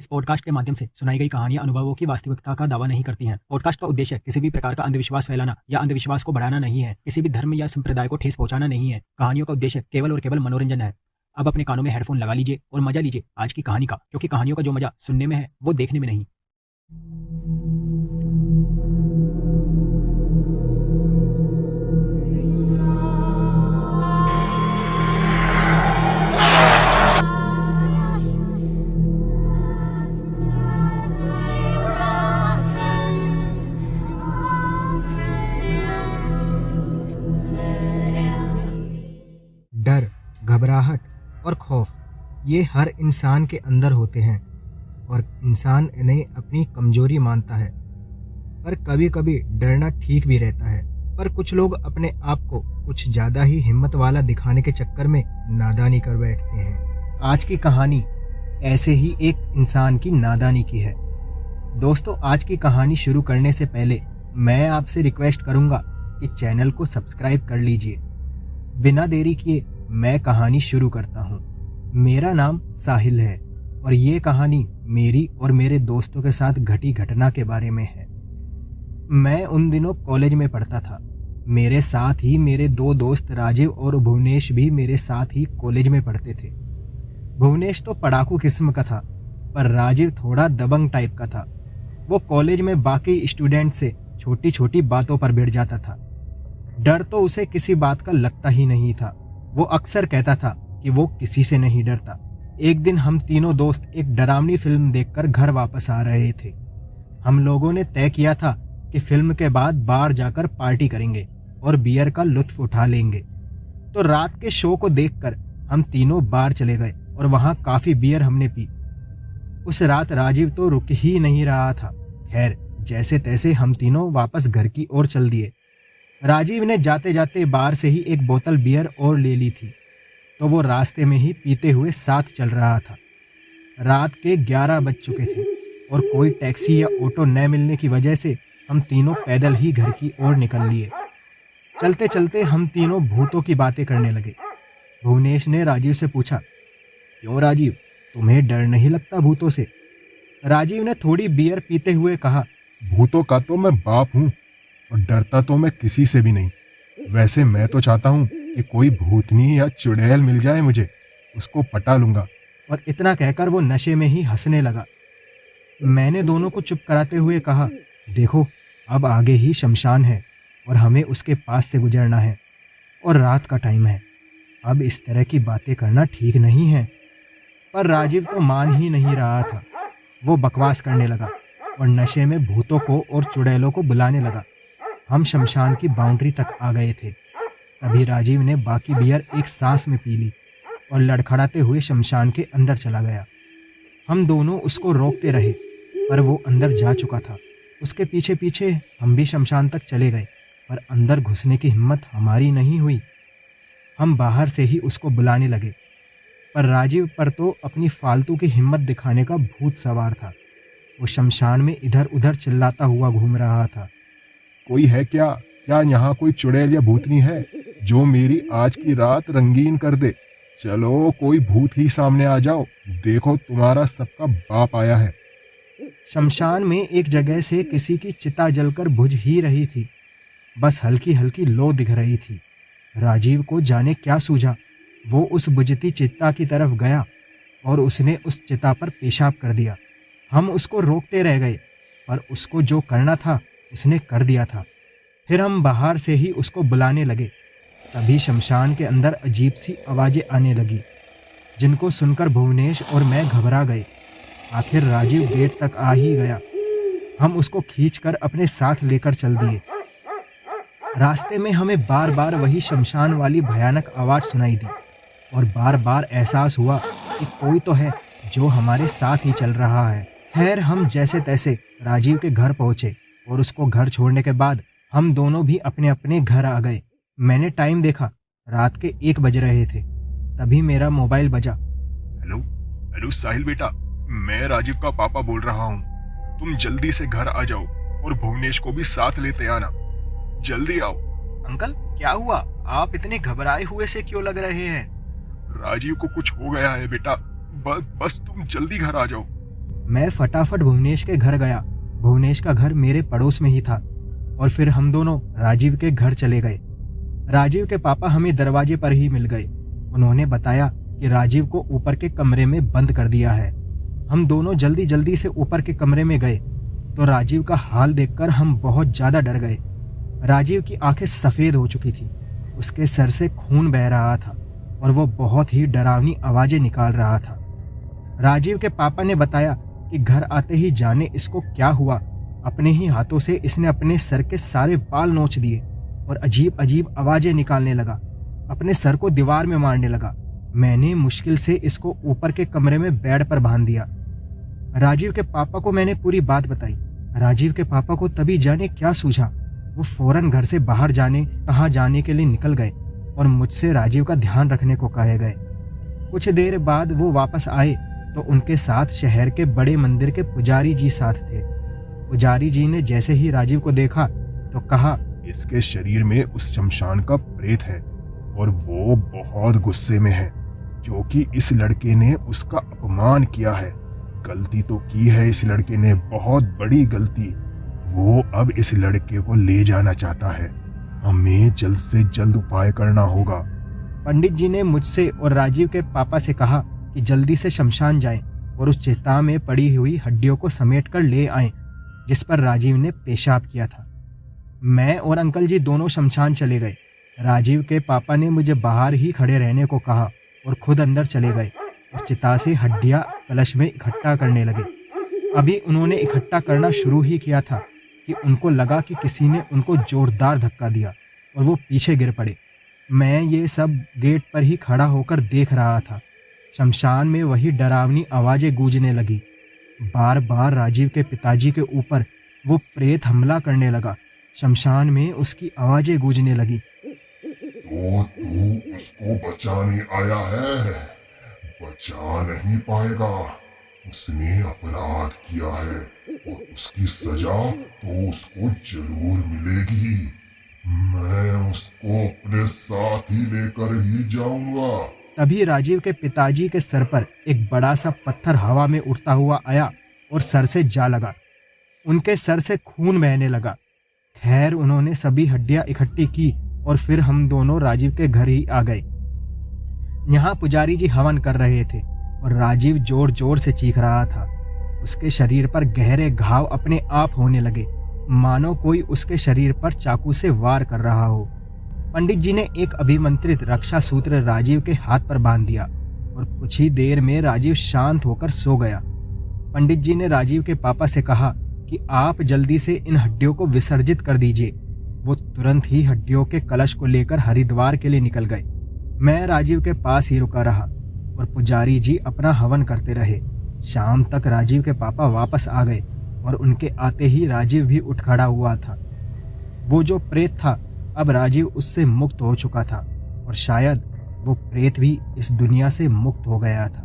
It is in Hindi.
इस पॉडकास्ट के माध्यम से सुनाई गई कहानियां अनुभवों की वास्तविकता का दावा नहीं करती हैं। पॉडकास्ट का उद्देश्य किसी भी प्रकार का अंधविश्वास फैलाना या अंधविश्वास को बढ़ाना नहीं है। किसी भी धर्म या संप्रदाय को ठेस पहुंचाना नहीं है। कहानियों का उद्देश्य केवल और केवल मनोरंजन है। अब अपने कानों में हेडफोन लगा लीजिए और मजा लीजिए आज की कहानी का, क्योंकि कहानियों का जो मजा सुनने में है वो देखने में नहीं। डर, घबराहट और खौफ ये हर इंसान के अंदर होते हैं और इंसान इन्हें अपनी कमजोरी मानता है। पर कभी कभी डरना ठीक भी रहता है। पर कुछ लोग अपने आप को कुछ ज़्यादा ही हिम्मत वाला दिखाने के चक्कर में नादानी कर बैठते हैं। आज की कहानी ऐसे ही एक इंसान की नादानी की है। दोस्तों, आज की कहानी शुरू करने से पहले मैं आपसे रिक्वेस्ट करूंगा कि चैनल को सब्सक्राइब कर लीजिए। बिना देरी किए मैं कहानी शुरू करता हूँ। मेरा नाम साहिल है और ये कहानी मेरी और मेरे दोस्तों के साथ घटी घटना के बारे में है। मैं उन दिनों कॉलेज में पढ़ता था। मेरे साथ ही मेरे दो दोस्त राजीव और भुवनेश भी मेरे साथ ही कॉलेज में पढ़ते थे। भुवनेश तो पढ़ाकू किस्म का था, पर राजीव थोड़ा दबंग टाइप का था। वो कॉलेज में बाकी स्टूडेंट से छोटी छोटी बातों पर भिड़ जाता था। डर तो उसे किसी बात का लगता ही नहीं था। वो अक्सर कहता था कि वो किसी से नहीं डरता। एक दिन हम तीनों दोस्त एक डरावनी फिल्म देखकर घर वापस आ रहे थे। हम लोगों ने तय किया था कि फिल्म के बाद बार जाकर पार्टी करेंगे और बियर का लुत्फ उठा लेंगे। तो रात के शो को देखकर हम तीनों बार चले गए और वहां काफी बियर हमने पी। उस रात राजीव तो रुक ही नहीं रहा था। खैर, जैसे तैसे हम तीनों वापस घर की ओर चल दिए। राजीव ने जाते जाते बार से ही एक बोतल बियर और ले ली थी, तो वो रास्ते में ही पीते हुए साथ चल रहा था। रात के 11 बज चुके थे और कोई टैक्सी या ऑटो न मिलने की वजह से हम तीनों पैदल ही घर की ओर निकल लिए। चलते चलते हम तीनों भूतों की बातें करने लगे। भुवनेश ने राजीव से पूछा, क्यों राजीव, तुम्हें डर नहीं लगता भूतों से? राजीव ने थोड़ी बियर पीते हुए कहा, भूतों का तो मैं बाप हूँ और डरता तो मैं किसी से भी नहीं। वैसे मैं तो चाहता हूँ कि कोई भूतनी या चुड़ैल मिल जाए, मुझे उसको पटा लूंगा। और इतना कहकर वो नशे में ही हंसने लगा। मैंने दोनों को चुप कराते हुए कहा, देखो, अब आगे ही शमशान है और हमें उसके पास से गुजरना है और रात का टाइम है। अब इस तरह की बातें करना ठीक नहीं है। पर राजीव तो मान ही नहीं रहा था। वो बकवास करने लगा और नशे में भूतों को और चुड़ैलों को बुलाने लगा। हम शमशान की बाउंड्री तक आ गए थे। तभी राजीव ने बाकी बियर एक सांस में पी ली और लड़खड़ाते हुए शमशान के अंदर चला गया। हम दोनों उसको रोकते रहे, पर वो अंदर जा चुका था। उसके पीछे पीछे हम भी शमशान तक चले गए, पर अंदर घुसने की हिम्मत हमारी नहीं हुई। हम बाहर से ही उसको बुलाने लगे, पर राजीव पर तो अपनी फालतू की हिम्मत दिखाने का भूत सवार था। वो शमशान में इधर उधर चिल्लाता हुआ घूम रहा था। कोई है क्या? क्या यहाँ कोई चुड़ैल या भूतनी है जो मेरी आज की रात रंगीन कर दे? चलो, कोई भूत ही सामने आ जाओ। देखो, तुम्हारा सबका बाप आया है। शमशान में एक जगह से किसी की चिता जलकर बुझ ही रही थी। बस हल्की हल्की लो दिख रही थी। राजीव को जाने क्या सूझा। वो उस बुझती चिता की तरफ गया और उसने उस चिता पर पेशाब कर दिया। हम उसको रोकते रह गए, पर उसको जो करना था उसने कर दिया था। फिर हम बाहर से ही उसको बुलाने लगे। तभी शमशान के अंदर अजीब सी आवाज़ें आने लगी, जिनको सुनकर भुवनेश और मैं घबरा गए। आखिर राजीव गेट तक आ ही गया। हम उसको खींचकर अपने साथ लेकर चल दिए। रास्ते में हमें बार बार वही शमशान वाली भयानक आवाज़ सुनाई दी और बार बार एहसास हुआ कि कोई तो है जो हमारे साथ ही चल रहा है। खैर, हम जैसे तैसे राजीव के घर पहुंचे और उसको घर छोड़ने के बाद हम दोनों भी अपने अपने घर आ गए। मैंने टाइम देखा, रात के 1 बज रहे थे। तभी मेरा मोबाइल बजा। हेलो हेलो साहिल बेटा, मैं राजीव का पापा बोल रहा हूँ। तुम जल्दी से घर आ जाओ और भुवनेश को भी साथ लेते आना। जल्दी आओ। अंकल, क्या हुआ? आप इतने घबराए हुए से क्यों लग रहे हैं? राजीव को कुछ हो गया है बेटा। बस तुम जल्दी घर आ जाओ। मैं फटाफट भुवनेश के घर गया। भुवनेश का घर मेरे पड़ोस में ही था और फिर हम दोनों राजीव के घर चले गए। राजीव के पापा हमें दरवाजे पर ही मिल गए। उन्होंने बताया कि राजीव को ऊपर के कमरे में बंद कर दिया है। हम दोनों जल्दी जल्दी से ऊपर के कमरे में गए तो राजीव का हाल देखकर हम बहुत ज्यादा डर गए। राजीव की आंखें सफेद हो चुकी थी, उसके सर से खून बह रहा था और वो बहुत ही डरावनी आवाजें निकाल रहा था। राजीव के पापा ने बताया कि घर आते ही जाने इसको क्या हुआ, अपने ही हाथों से इसने अपने सर के सारे बाल नोच दिए और अजीब अजीब आवाजें निकालने लगा, अपने सर को दीवार में मारने लगा। मैंने मुश्किल से इसको ऊपर के कमरे में बेड पर बांध दिया। राजीव के पापा को मैंने पूरी बात बताई। राजीव के पापा को तभी जाने क्या सूझा, वो फौरन घर से बाहर कहाँ जाने के लिए निकल गए और मुझसे राजीव का ध्यान रखने को कहे गए। कुछ देर बाद वो वापस आए तो उनके साथ शहर के बड़े मंदिर के पुजारी जी साथ थे। पुजारी जी ने जैसे ही राजीव को देखा तो कहा, इसके शरीर में उस शमशान का प्रेत है और वो बहुत गुस्से में है क्योंकि इस लड़के ने उसका अपमान किया है। गलती तो की है इस लड़के ने, बहुत बड़ी गलती। वो अब इस लड़के को ले जाना चाहता है। हमें जल्द से जल्द उपाय करना होगा। पंडित जी ने मुझसे और राजीव के पापा से कहा कि जल्दी से शमशान जाएं और उस चिता में पड़ी हुई हड्डियों को समेट कर ले आएं जिस पर राजीव ने पेशाब किया था। मैं और अंकल जी दोनों शमशान चले गए। राजीव के पापा ने मुझे बाहर ही खड़े रहने को कहा और खुद अंदर चले गए और चिता से हड्डियां कलश में इकट्ठा करने लगे। अभी उन्होंने इकट्ठा करना शुरू ही किया था कि उनको लगा कि किसी ने उनको जोरदार धक्का दिया और वो पीछे गिर पड़े। मैं ये सब गेट पर ही खड़ा होकर देख रहा था। शमशान में वही डरावनी आवाजें गूंजने लगी। बार बार राजीव के पिताजी के ऊपर वो प्रेत हमला करने लगा। शमशान में उसकी आवाजें गूंजने लगी। तो तू उसको बचाने आया है, बचा नहीं पाएगा। उसने अपराध किया है और उसकी सजा तो उसको जरूर मिलेगी। मैं उसको अपने साथ ही लेकर ही जाऊंगा। तभी राजीव के पिताजी के सर पर एक बड़ा सा पत्थर हवा में उड़ता हुआ आया और सर से जा लगा। उनके सर से खून बहने लगा। खैर, उन्होंने सभी हड्डियां इकट्ठी की और फिर हम दोनों राजीव के घर ही आ गए। यहाँ पुजारी जी हवन कर रहे थे और राजीव जोर जोर से चीख रहा था। उसके शरीर पर गहरे घाव अपने आप होने लगे, मानो कोई उसके शरीर पर चाकू से वार कर रहा हो। पंडित जी ने एक अभिमंत्रित रक्षा सूत्र राजीव के हाथ पर बांध दिया और कुछ ही देर में राजीव शांत होकर सो गया। पंडित जी ने राजीव के पापा से कहा कि आप जल्दी से इन हड्डियों को विसर्जित कर दीजिए। वो तुरंत ही हड्डियों के कलश को लेकर हरिद्वार के लिए निकल गए। मैं राजीव के पास ही रुका रहा और पुजारी जी अपना हवन करते रहे। शाम तक राजीव के पापा वापस आ गए और उनके आते ही राजीव भी उठ खड़ा हुआ था। वो जो प्रेत था, अब राजीव उससे मुक्त हो चुका था और शायद वो प्रेत भी इस दुनिया से मुक्त हो गया था।